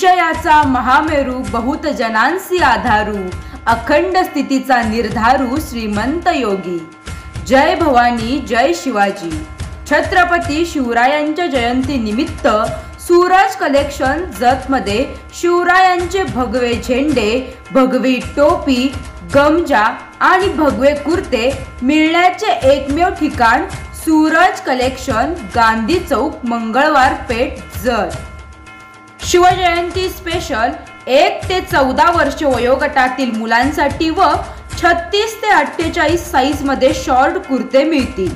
विषयाचा महामेरू बहुत जनांसी आधारू अखंड स्थितीचा निर्धारू श्रीमंत योगी। जय भवानी जय शिवाजी। छत्रपती शिवरायांच्या जयंती निमित्त सूरज कलेक्शन जतमध्ये शिवरायांचे भगवे झेंडे, भगवी टोपी, गमजा आणि भगवे कुर्ते मिळण्याचे एकमेव ठिकाण सूरज कलेक्शन, गांधी चौक, मंगळवार पेठ, जत। शिवजयंती स्पेशल 1 ते 14 वर्ष वयोगटातील मुलांसाठी व 36 ते 48 साइज मध्ये शॉर्ट कुर्ते मिळतील।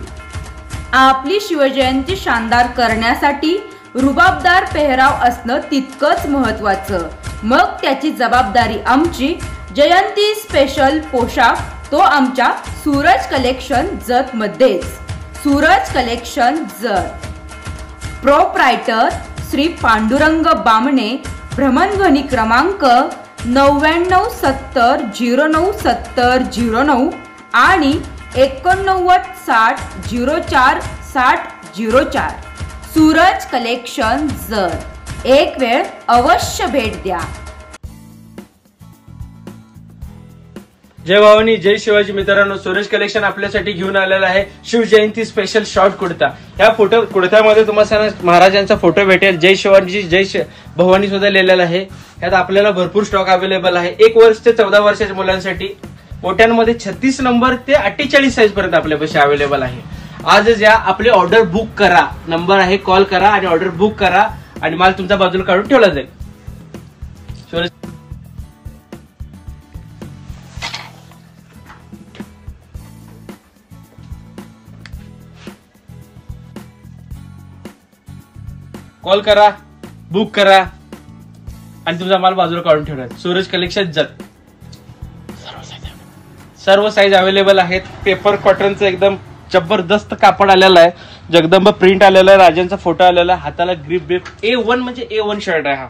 आपली शिवजयंती शानदार करण्यासाठी रुबाबदार पेहराव असणं तितकंच महत्त्वाचं। मग त्याची जबाबदारी आमची। जयंती स्पेशल पोशाख तो आमच्या सूरज कलेक्शन जत मध्येच। सूरज कलेक्शन जत। प्रोप्रायटर श्री पांडुरंग बामणे। भ्रमणध्वनी क्रमांक 9970097009 आणि 8960046004। सूरज कलेक्शन जत। एक वेळ अवश्य भेट द्या। जय भवानी जय शिवाजी। मित्रांनो, सूरज कलेक्शन आपल्यासाठी घेऊन आलेला आहे शिवजयंती स्पेशल शॉर्ट कुर्ता। या कुर्त्यामध्ये तुम्हाला महाराजांचा फोटो भेटेल। जय शिवाजी जय भवानी सुद्धा लिहिलेला आहे। यात आपल्याला भरपूर स्टॉक अवेलेबल आहे। 1 वर्ष ते 14 वर्षाच्या मुलांसाठी मोठ्यांमध्ये 36 नंबर ते 48 साइज पर्यंत आपल्यापाशी अवेलेबल आहे। आजच या आपली ऑर्डर बुक करा। नंबर आहे, कॉल करा आणि ऑर्डर बुक करा आणि माल तुमच्या बाजूला काढून ठेवला जाईल। सूरज कॉल करा, बुक करा आणि तुमचा माल बाजूला काढून ठेवला। सूरज कलेक्शन जत। सर्व साइज अवेलेबल आहेत। पेपर कॉटनचं एकदम जबरदस्त कापड आलेला आहे। जगदंब प्रिंट आलेला आहे। राजांचा फोटो आलेला आहे। हाताला ग्रिप बिप A1 म्हणजे A1 शर्ट आहे हा।